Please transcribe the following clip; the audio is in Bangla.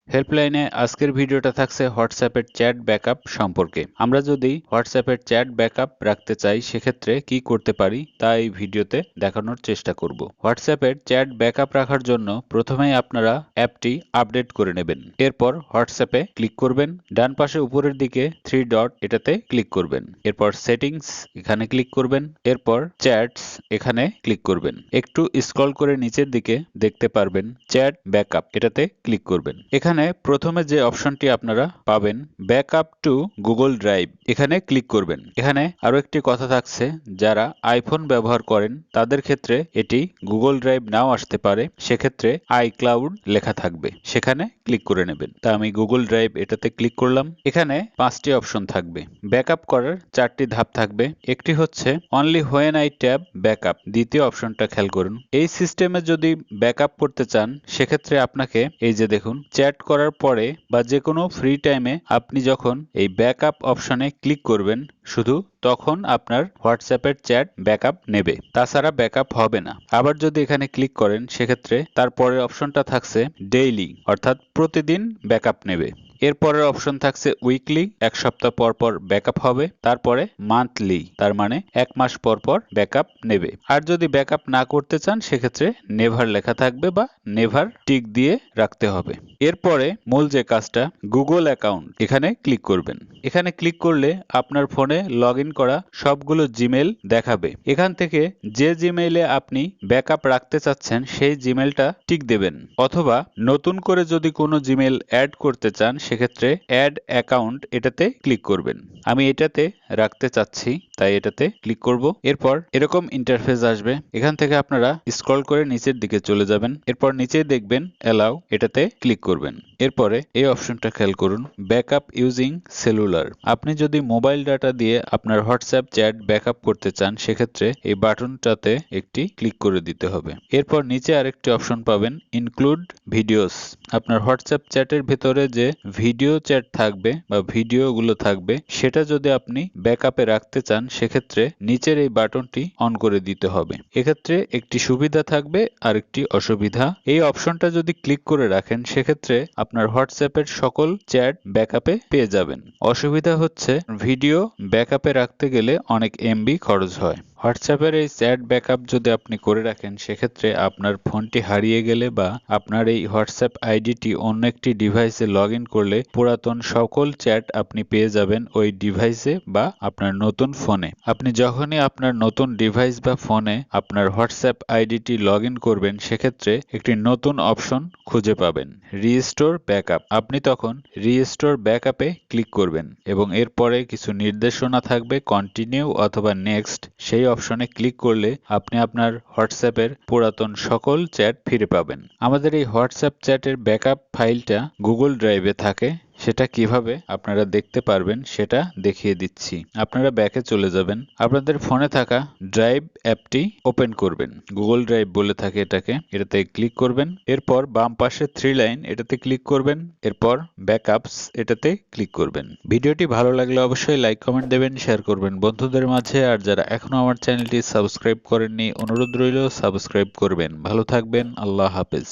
হেল্পলাইনে আজকের ভিডিওটা থাকছে হোয়াটসঅ্যাপের চ্যাট ব্যাকআপ সম্পর্কে। আমরা যদি হোয়াটসঅ্যাপের চ্যাট ব্যাকআপ রাখতে চাই সেক্ষেত্রে কি করতে পারি তা এই ভিডিওতে দেখানোর চেষ্টা করব। হোয়াটসঅ্যাপের চ্যাট ব্যাকআপ রাখার জন্য প্রথমেই আপনারা অ্যাপটি আপডেট করে নেবেন। এরপর হোয়াটসঅ্যাপে ক্লিক করবেন, ডান পাশে উপরের দিকে 3 ডট এটাতে ক্লিক করবেন। এরপর সেটিংস এখানে ক্লিক করবেন, এরপর চ্যাটস এখানে ক্লিক করবেন। একটু স্ক্রল করে নিচের দিকে দেখতে পারবেন চ্যাট ব্যাকআপ, এটাতে ক্লিক করবেন। এখানে প্রথমে যে অপশনটি আপনারা পাবেন ব্যাকআপ টু গুগল ড্রাইভ, এখানে ক্লিক করবেন। এখানে আরো একটি কথা থাকছে, যারা আইফোন ব্যবহার করেন তাদের ক্ষেত্রে এটি গুগল ড্রাইভ নাও আসতে পারে, সেক্ষেত্রে আইক্লাউড লেখা থাকবে, সেখানে ক্লিক করে নেবেন। তা আমি গুগল ড্রাইভ এটাতে ক্লিক করলাম। এখানে 5টি অপশন থাকবে। ব্যাকআপ করার 4টি ধাপ থাকবে। একটি হচ্ছে only when I tab backup, দ্বিতীয় অপশনটা খেয়াল করুন। এই সিস্টেমে যদি ব্যাকআপ করতে চান সেক্ষেত্রে আপনাকে এই যে দেখুন চ্যাট করার পরে বা যে কোনো ফ্রি টাইমে আপনি যখন এই ব্যাকআপ অপশনে ক্লিক করবেন শুধু তখন আপনার হোয়াটসঅ্যাপের চ্যাট ব্যাকআপ নেবে, তাছাড়া ব্যাকআপ হবে না। আবার যদি এখানে ক্লিক করেন সেক্ষেত্রে তারপরের অপশনটা থাকছে ডেইলি, অর্থাৎ প্রতিদিন ব্যাকআপ নেবে। এরপরের অপশন থাকছে উইকলি, এক সপ্তাহ পর পর ব্যাকআপ হবে। তারপরে মান্থলি, তার মানে 1 মাস পর পর ব্যাকআপ নেবে। আর যদি ব্যাকআপ না করতে চান সেক্ষেত্রে নেভার লেখা থাকবে বা নেভার টিক দিয়ে রাখতে হবে। এরপরে মূল যে কাজটা গুগল অ্যাকাউন্ট, এখানে ক্লিক করবেন। এখানে ক্লিক করলে আপনার ফোনে লগ ইন করা সবগুলো জিমেল দেখাবে। এখান থেকে যে জিমেইলে আপনি ব্যাকআপ রাখতে চাচ্ছেন সেই জিমেলটা টিক দেবেন, অথবা নতুন করে যদি কোনো জিমেল অ্যাড করতে চান সেক্ষেত্রে অ্যাড অ্যাকাউন্ট এটাতে ক্লিক করবেন। আমি এটাতে রাখতে চাচ্ছি তাই এটাতে ক্লিক করব। এরপর এরকম ইন্টারফেস আসবে। এখান থেকে আপনারা স্ক্রল করে নিচের দিকে চলে যাবেন। এরপর নিচে দেখবেন অ্যালাউ, এটাতে ক্লিক করবেন। এরপরে এই অপশনটা খেয়াল করুন ব্যাকআপ ইউজিং সেলুলার। আপনি যদি মোবাইল ডাটা দিয়ে আপনার হোয়াটসঅ্যাপ চ্যাট ব্যাকআপ করতে চান সেক্ষেত্রে এই বাটনটাতে একটি ক্লিক করে দিতে হবে। এরপর নিচে আরেকটি অপশন পাবেন ইনক্লুড ভিডিওস। আপনার হোয়াটসঅ্যাপ চ্যাটের ভেতরে যে ভিডিও চ্যাট থাকবে বা ভিডিওগুলো থাকবে সেটা যদি আপনি ব্যাকআপে রাখতে চান সেক্ষেত্রে নিচের এই বাটনটি অন করে দিতে হবে। এক্ষেত্রে একটি সুবিধা থাকবে আর একটি অসুবিধা। এই অপশনটা যদি ক্লিক করে রাখেন সেক্ষেত্রে আপনার হোয়াটসঅ্যাপের সকল চ্যাট ব্যাকআপে পেয়ে যাবেন। অসুবিধা হচ্ছে ভিডিও ব্যাকআপে রাখতে গেলে অনেক এমবি খরচ হয়। হোয়াটসঅ্যাপের এই চ্যাট ব্যাকআপ যদি আপনি করে রাখেন সেক্ষেত্রে আপনার ফোনটি হারিয়ে গেলে বা আপনার এই হোয়াটসঅ্যাপ আইডিটি অন্য একটি ডিভাইসে লগ ইন করলে পুরাতন সকল চ্যাট আপনি পেয়ে যাবেন ওই ডিভাইসে বা আপনার নতুন ফোনে। আপনি যখনই আপনার নতুন ডিভাইস বা ফোনে আপনার হোয়াটসঅ্যাপ আইডিটি লগ ইন করবেন সেক্ষেত্রে একটি নতুন অপশন খুঁজে পাবেন রিস্টোর ব্যাকআপ। আপনি তখন রিস্টোর ব্যাকআপে ক্লিক করবেন এবং এরপরে কিছু নির্দেশনা থাকবে কন্টিনিউ অথবা নেক্সট। সেই অপশনে ক্লিক করলে আপনি আপনার হোয়াটসঅ্যাপের পুরাতন সকল চ্যাট ফিরে পাবেন। আমাদের এই হোয়াটসঅ্যাপ চ্যাটের ব্যাকআপ ফাইলটা গুগল ড্রাইভে থাকে, সেটা কিভাবে আপনারা দেখতে পারবেন সেটা দেখিয়ে দিচ্ছি। আপনারা ব্যাকে চলে যাবেন, আপনাদের ফোনে থাকা ড্রাইভ অ্যাপটি ওপেন করবেন, গুগল ড্রাইভ বলে থাকে এটাকে, এটাতে ক্লিক করবেন। এরপর বাম পাশে 3 লাইন এটাতে ক্লিক করবেন। এরপর ব্যাকআপস এটাতে ক্লিক করবেন। ভিডিওটি ভালো লাগলে অবশ্যই লাইক কমেন্ট দেবেন, শেয়ার করবেন বন্ধুদের মাঝে। আর যারা এখনো আমার চ্যানেলটি সাবস্ক্রাইব করেননি অনুরোধ রইল সাবস্ক্রাইব করবেন। ভালো থাকবেন, আল্লাহ হাফেজ।